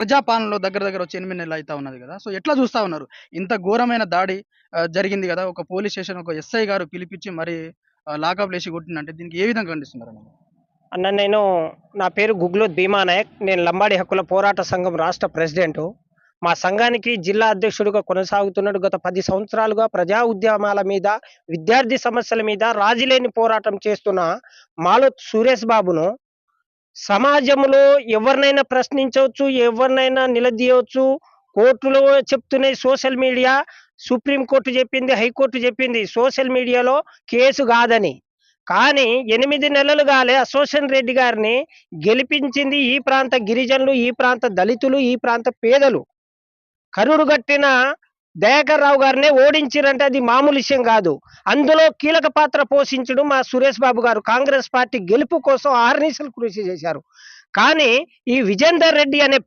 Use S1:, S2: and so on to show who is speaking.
S1: ప్రజాపాలనలో దగ్గర దగ్గర వచ్చి 8 నెలలు అయితా ఉన్నది గదా! సో, ఎట్లా జూస్తా ఉన్నారు? ఇంత ఘోరమైన దాడి జరిగింది గదా! ఒక పోలీస్ స్టేషన్ ఒక ఎస్ఐ గారు పిలిపిచ్చి మరి లాకప్‌లేసి కొట్టిండంటే దీనికి ఏ విధంగా ఖండిస్తున్నారన్న?
S2: అన్న నేను నా పేరు గుగ్లోత్ భీమానాయక్. నేను లంబాడి హక్కుల పోరాట సంఘం రాష్ట్ర ప్రెసిడెంటు. మా సంఘానికి జిల్లా అధ్యక్షుడిగా కొనసాగుతున్నాడు. గత 10 సంవత్సరాలుగా ప్రజా ఉద్యమాల మీద, విద్యార్థి సమస్యల మీద రాజీలేని పోరాటం చేస్తున్న మాలోత్ సురేష్ బాబును సమాజంలో ఎవరినైనా ప్రశ్నించవచ్చు, ఎవరినైనా నిలదీయవచ్చు. కోర్టులో చెప్తున్నాయి సోషల్ మీడియా, సుప్రీం కోర్టు చెప్పింది, హైకోర్టు చెప్పింది సోషల్ మీడియాలో కేసు కాదని. కానీ 8 నెలలు గాలే అశోషన్ రెడ్డి గారిని గెలిపించింది ఈ ప్రాంత గిరిజనులు, ఈ ప్రాంత దళితులు, ఈ ప్రాంత పేదలు. కరుడు గట్టిన దయాకర్ రావు గారినే ఓడించిరంటే అది మామూలు విషయం కాదు. అందులో కీలక పాత్ర పోషించడం మా సురేష్ బాబు గారు. కాంగ్రెస్ పార్టీ గెలుపు కోసం ఆహర్నిశలు కృషి చేశారు. కానీ ఈ విజేందర్ రెడ్డి అనే